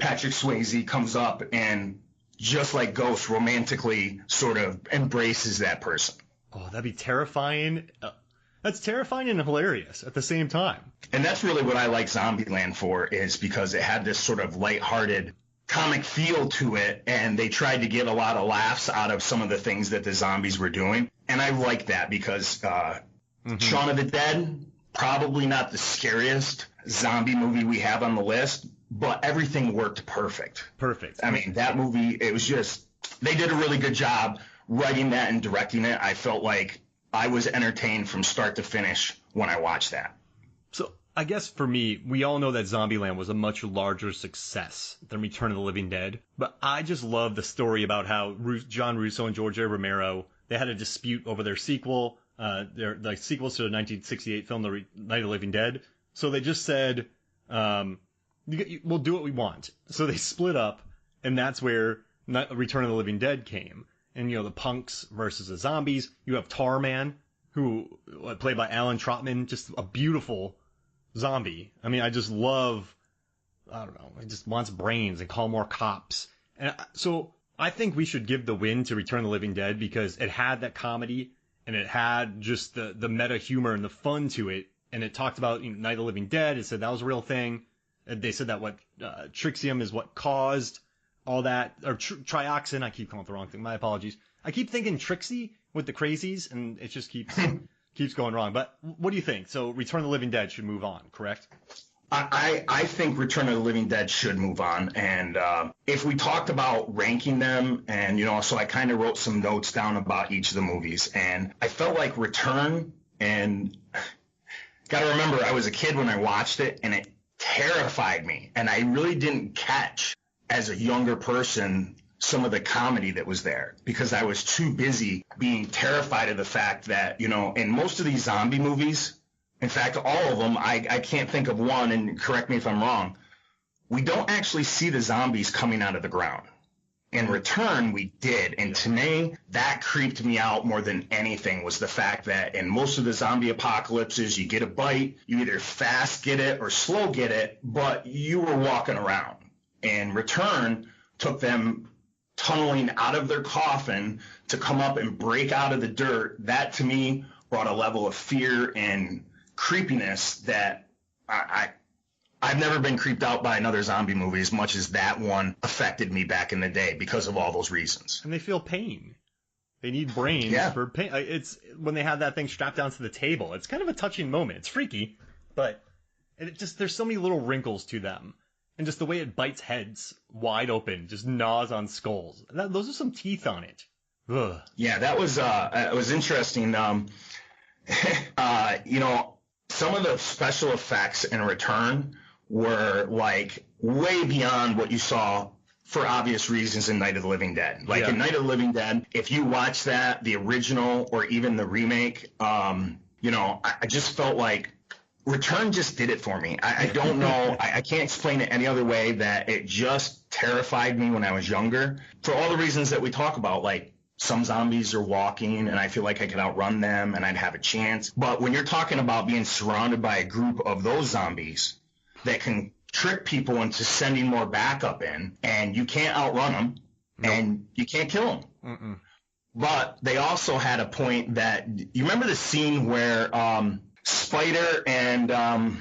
Patrick Swayze comes up and just like Ghost romantically sort of embraces that person. Oh, that'd be terrifying. That's terrifying and hilarious at the same time. And that's really what I like Zombieland for, is because it had this sort of lighthearted comic feel to it, and they tried to get a lot of laughs out of some of the things that the zombies were doing. And I like that because Shaun of the Dead, probably not the scariest zombie movie we have on the list, but everything worked perfect. Perfect. I mean, that movie, it was just, they did a really good job writing that and directing it. I felt like I was entertained from start to finish when I watched that. So I guess for me, we all know that Zombieland was a much larger success than Return of the Living Dead, but I just love the story about how John Russo and George A. Romero, they had a dispute over their sequel, the sequels to the 1968 film, The Night of the Living Dead. So they just said, we'll do what we want. So they split up, and that's where Return of the Living Dead came. And, the punks versus the zombies. You have Tarman, who, played by Alan Trotman, just a beautiful zombie. I mean, I just love, I don't know, he just wants brains and call more cops. And so I think we should give the win to Return of the Living Dead because it had that comedy and it had just the meta humor and the fun to it. And it talked about Night of the Living Dead. It said that was a real thing. They said that Trixium is what caused all that, or Trioxin. I keep calling it the wrong thing. My apologies. I keep thinking Trixie with the crazies, and it just keeps going wrong. But what do you think? So Return of the Living Dead should move on, correct? I think Return of the Living Dead should move on. And if we talked about ranking them, and, so I kind of wrote some notes down about each of the movies. And I felt like Return, and got to remember, I was a kid when I watched it, and it terrified me. And I really didn't catch, as a younger person, some of the comedy that was there because I was too busy being terrified of the fact that, in most of these zombie movies, in fact, all of them, I can't think of one, and correct me if I'm wrong, we don't actually see the zombies coming out of the ground. In Return, we did. And to me, that creeped me out more than anything, was the fact that in most of the zombie apocalypses, you get a bite, you either fast get it or slow get it, but you were walking around. And Return took them tunneling out of their coffin to come up and break out of the dirt. That, to me, brought a level of fear and creepiness that I've never been creeped out by another zombie movie as much as that one affected me back in the day because of all those reasons. And they feel pain. They need brains for pain. It's when they have that thing strapped down to the table. It's kind of a touching moment. It's freaky, but there's so many little wrinkles to them. And just the way it bites heads wide open, just gnaws on skulls. Those are some teeth on it. Ugh. Yeah, that was it was interesting. Some of the special effects in Return were like way beyond what you saw for obvious reasons in Night of the Living Dead. In Night of the Living Dead, if you watch that, the original or even the remake, I just felt like Return just did it for me. I don't know. I can't explain it any other way that it just terrified me when I was younger. For all the reasons that we talk about, like some zombies are walking and I feel like I could outrun them and I'd have a chance. But when you're talking about being surrounded by a group of those zombies that can trick people into sending more backup in, and you can't outrun them and you can't kill them. Mm-mm. But they also had a point that, you remember the scene where Spider and, I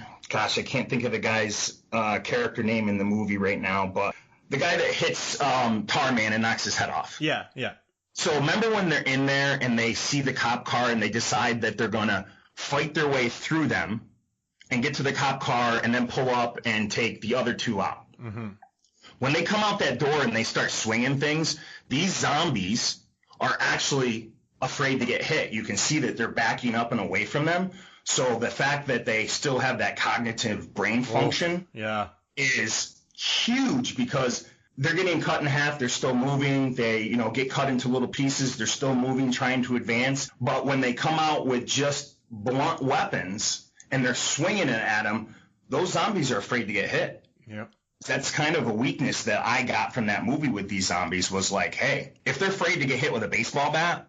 can't think of the guy's character name in the movie right now, but the guy that hits Tarman and knocks his head off. Yeah. So remember when they're in there and they see the cop car and they decide that they're going to fight their way through them and get to the cop car and then pull up and take the other two out. Mm-hmm. When they come out that door and they start swinging things, these zombies are actually afraid to get hit. You can see that they're backing up and away from them. So the fact that they still have that cognitive brain function is huge because they're getting cut in half. They're still moving. They, get cut into little pieces. They're still moving, trying to advance. But when they come out with just blunt weapons and they're swinging it at them, those zombies are afraid to get hit. Yeah. That's kind of a weakness that I got from that movie with these zombies was like, hey, if they're afraid to get hit with a baseball bat,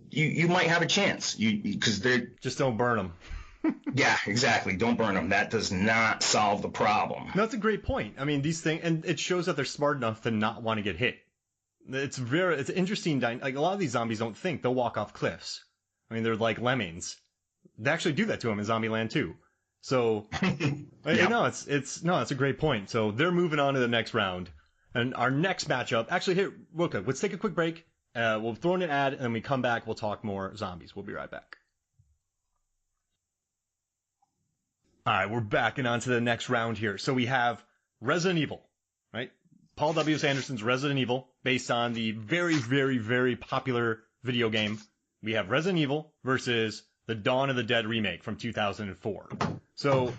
you might have a chance because they're just don't burn them. Yeah, exactly. Don't burn them. That does not solve the problem. No, that's a great point. I mean, these things, and it shows that they're smart enough to not want to get hit. It's interesting. Like, a lot of these zombies don't think. They'll walk off cliffs. I mean, they're like lemmings. They actually do that to them in Zombieland too. So, Yeah. no, it's a great point. So they're moving on to the next round. And our next matchup, actually, here, okay, let's take a quick break. We'll throw in an ad, and then we come back, we'll talk more zombies. We'll be right back. All right, we're backing on to the next round here. So we have Resident Evil, right? Paul W.S. Anderson's Resident Evil, based on the very, very, very popular video game. We have Resident Evil versus the Dawn of the Dead remake from 2004. So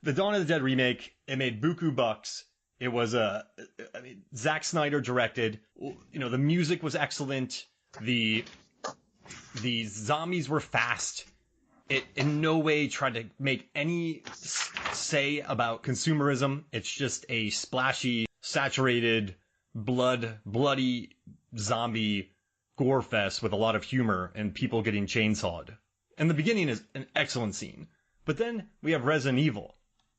the Dawn of the Dead remake, it made buku bucks. It was Zack Snyder directed. You know, the music was excellent. The zombies were fast. It in no way tried to make any say about consumerism. It's just a splashy, saturated, bloody zombie gore fest with a lot of humor and people getting chainsawed. And the beginning is an excellent scene. But then we have Resident Evil,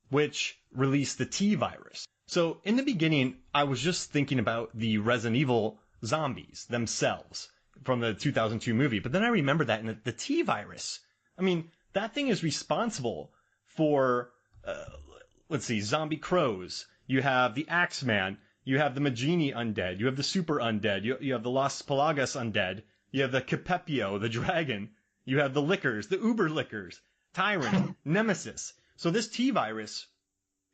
which released the T-Virus. So in the beginning, I was just thinking about the Resident Evil zombies themselves from the 2002 movie. But then I remembered that in the T-Virus, I mean, that thing is responsible for, let's see, zombie crows. You have the Axeman. You have the Magini undead. You have the super undead. You have the Las Pelagas undead. You have the Capepio, the dragon. You have the Lickers, the Uber Lickers, Tyrant, Nemesis. So this T-Virus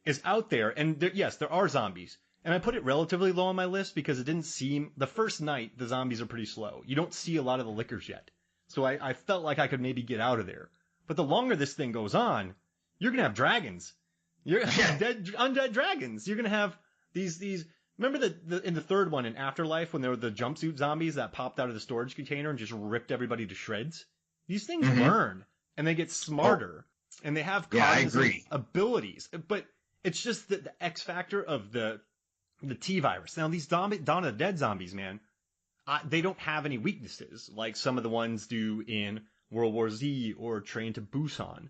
is out there, and yes, there are zombies. And I put it relatively low on my list because it didn't seem, the first night, the zombies are pretty slow. You don't see a lot of the Lickers yet. So I felt like I could maybe get out of there. But the longer this thing goes on, you're going to have dragons. You're undead dragons. You're going to have these. Remember in the third one in Afterlife when there were the jumpsuit zombies that popped out of the storage container and just ripped everybody to shreds? These things learn and they get smarter and they have cognitive abilities. But it's just the X factor of the T-Virus. Now these Dawn of the Dead zombies, man, they don't have any weaknesses like some of the ones do in World War Z or Train to Busan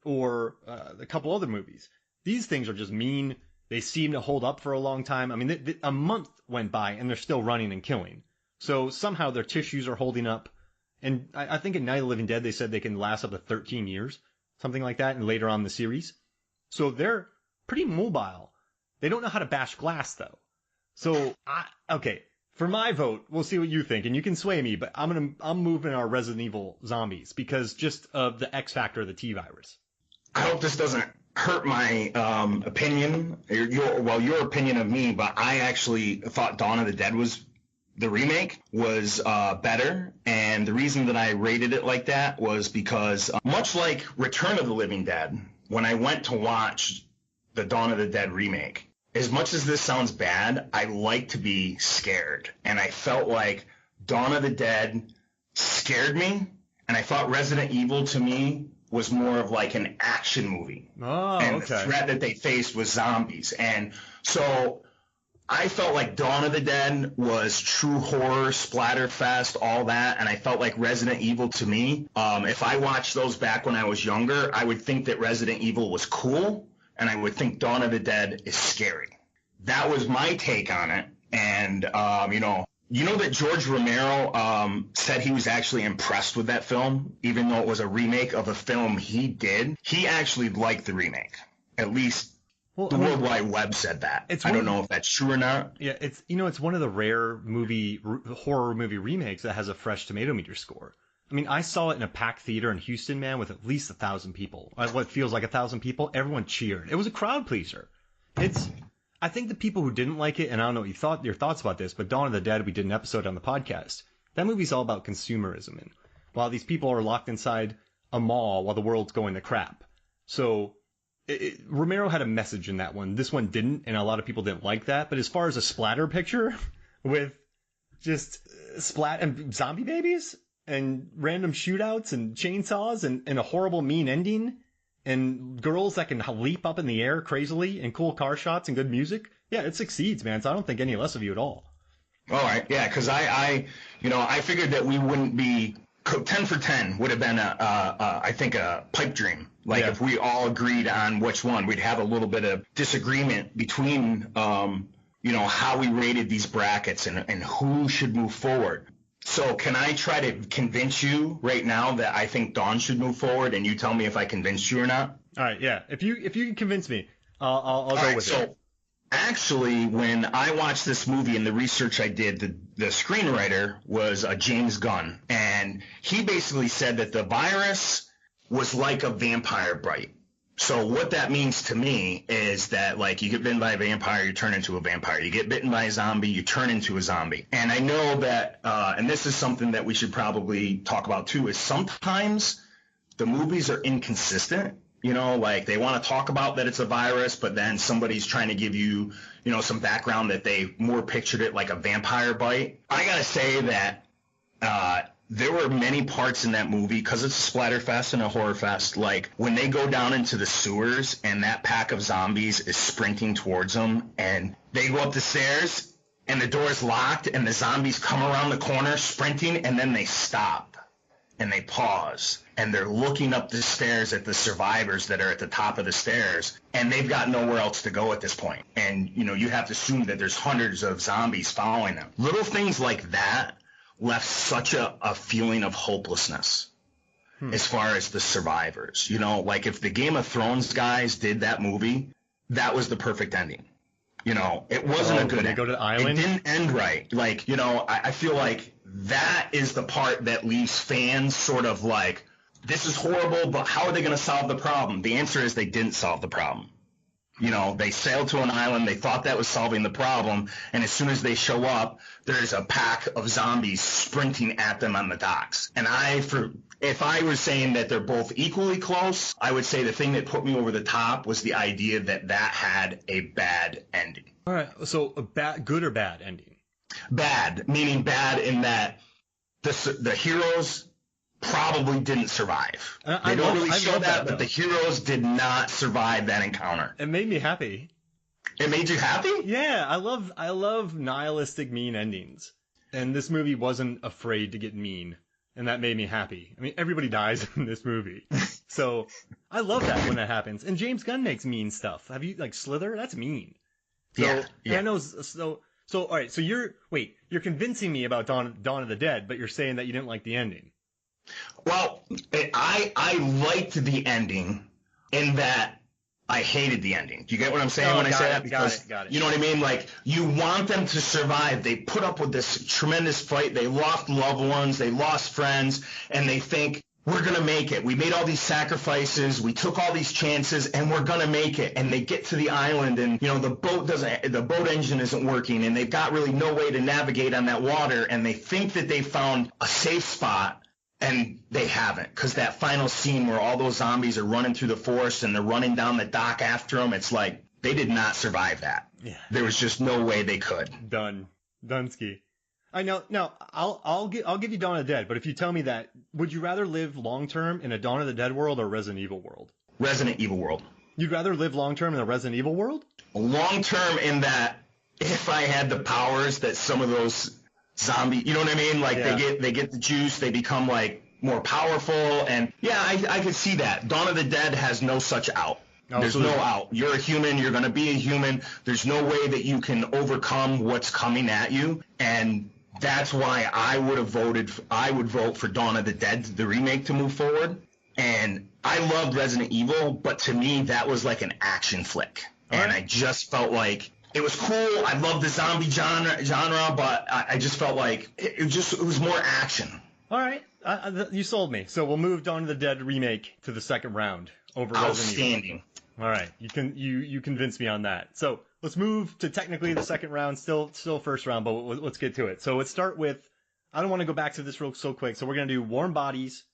or a couple other movies. These things are just mean. They seem to hold up for a long time. I mean, a month went by and they're still running and killing. So somehow their tissues are holding up. And I think in Night of the Living Dead, they said they can last up to 13 years, something like that, and later on in the series. So they're pretty mobile. They don't know how to bash glass, though. So, okay, for my vote, we'll see what you think, and you can sway me, but I'm moving our Resident Evil zombies because just of the X factor of the T-Virus. I hope this doesn't hurt my opinion, your opinion of me, but I actually thought Dawn of the Dead the remake was better, and the reason that I rated it like that was because much like Return of the Living Dead, when I went to watch the Dawn of the Dead remake, as much as this sounds bad, I like to be scared, and I felt like Dawn of the Dead scared me, and I thought Resident Evil to me was more of like an action movie. Oh, and okay. The threat that they faced was zombies, and so I felt like Dawn of the Dead was true horror, splatterfest, all that, and I felt like Resident Evil to me, if I watched those back when I was younger, I would think that Resident Evil was cool, and I would think Dawn of the Dead is scary. That was my take on it, and you know that George Romero said he was actually impressed with that film, even though it was a remake of a film he did. He actually liked the remake, at least. Well, the World Wide Web said that. I don't know if that's true or not. Yeah, it's one of the rare horror movie remakes that has a fresh tomato meter score. I mean, I saw it in a packed theater in Houston, man, with at least 1,000 people. What feels like 1,000 people. Everyone cheered. It was a crowd pleaser. I think the people who didn't like it, and I don't know what your thoughts about this, but Dawn of the Dead, we did an episode on the podcast. That movie's all about consumerism, and while these people are locked inside a mall while the world's going to crap. So Romero had a message in that one. This one didn't, and a lot of people didn't like that. But as far as a splatter picture with just splat and zombie babies and random shootouts and chainsaws and a horrible mean ending and girls that can leap up in the air crazily and cool car shots and good music, yeah, it succeeds, man. So I don't think any less of you at all. All right, yeah, because I figured that we wouldn't be 10 for 10 would have been I think a pipe dream. Like Yeah. if we all agreed on which one, we'd have a little bit of disagreement between, how we rated these brackets and who should move forward. So can I try to convince you right now that I think Dawn should move forward, and you tell me if I convinced you or not? All right, yeah. If you can convince me, I'll go All right, with so it. actually, when I watched this movie and the research I did, the screenwriter was James Gunn, and he basically said that the virus was like a vampire bite. So what that means to me is that, like, you get bitten by a vampire, you turn into a vampire. You get bitten by a zombie, you turn into a zombie. And I know that, and this is something that we should probably talk about too, is sometimes the movies are inconsistent. Like they want to talk about that it's a virus, but then somebody's trying to give you, some background that they more pictured it like a vampire bite. I gotta say that there were many parts in that movie, because it's a splatter fest and a horror fest, like when they go down into the sewers and that pack of zombies is sprinting towards them, and they go up the stairs and the door is locked and the zombies come around the corner sprinting, and then they stop and they pause and they're looking up the stairs at the survivors that are at the top of the stairs, and they've got nowhere else to go at this point. And, you have to assume that there's hundreds of zombies following them. Little things like that left such a feeling of hopelessness as far as the survivors. Like if the Game of Thrones guys did that movie, that was the perfect ending. It wasn't a good When they ending. go to the island? It didn't end right. Like, I feel like that is the part that leaves fans sort of like, this is horrible, but how are they going to solve the problem? The answer is they didn't solve the problem. They sailed to an island, they thought that was solving the problem, and as soon as they show up, there's a pack of zombies sprinting at them on the docks. And if I was saying that they're both equally close, I would say the thing that put me over the top was the idea that had a bad ending. All right, so a good or bad ending? Bad, meaning bad in that the heroes probably didn't survive. They don't really show that, but the heroes did not survive that encounter. It made me happy. It made you happy? Yeah, I love nihilistic mean endings. And this movie wasn't afraid to get mean, and that made me happy. I mean, everybody dies in this movie. So, I love that when that happens. And James Gunn makes mean stuff. Have you like Slither? That's mean. So, Yeah. I know all right, so you're convincing me about Dawn of the Dead, but you're saying that you didn't like the ending. Well, I liked the ending in that I hated the ending. Do you get what I'm saying when I say that? Because, got it. You know what I mean? Like, you want them to survive. They put up with this tremendous fight. They lost loved ones. They lost friends. And they think, we're going to make it. We made all these sacrifices. We took all these chances, and we're going to make it. And they get to the island, and, the boat engine isn't working, and they've got really no way to navigate on that water. And they think that they found a safe spot. And they haven't, because that final scene where all those zombies are running through the forest and they're running down the dock after them, it's like they did not survive that. Yeah. There was just no way they could. Dunsky. I know. No, I'll give you Dawn of the Dead, but if you tell me that, would you rather live long term in a Dawn of the Dead world or Resident Evil world? Resident Evil world. You'd rather live long term in a Resident Evil world? Long term in that if I had the powers that some of those zombie, you know what I mean? Like they get the juice, they become like more powerful, and I could see that. Dawn of the Dead has no such out. There's no out. You're a human, you're going to be a human. There's no way that you can overcome what's coming at you, and that's why I would vote for Dawn of the Dead, the remake, to move forward. And I loved Resident Evil, but to me that was like an action flick. And I just felt like it was cool. I love the zombie genre, but I just felt like it was more action. All right, you sold me. So we'll move Dawn of the Dead remake to the second round over Resident Evil. Outstanding. All right, you convinced me on that. So let's move to technically the second round, still first round, but let's get to it. So let's start with. I don't want to go back to this so quick. So we're gonna do Warm Bodies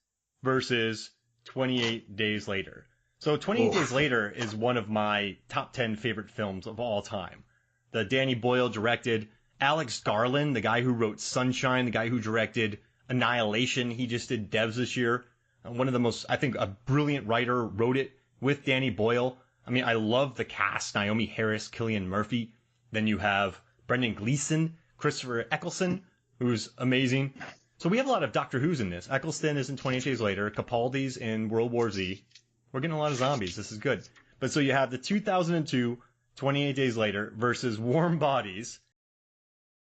versus 28 Days Later. So 28 Days Later is one of my top 10 favorite films of all time. The Danny Boyle directed, Alex Garland, the guy who wrote Sunshine, the guy who directed Annihilation. He just did Devs this year. One of the most, I think, a brilliant writer wrote it with Danny Boyle. I mean, I love the cast. Naomi Harris, Cillian Murphy. Then you have Brendan Gleeson, Christopher Eccleston, who's amazing. So we have a lot of Doctor Who's in this. Eccleston is in 28 Days Later. Capaldi's in World War Z. We're getting a lot of zombies. This is good. But so you have the 2002 28 Days Later versus Warm Bodies.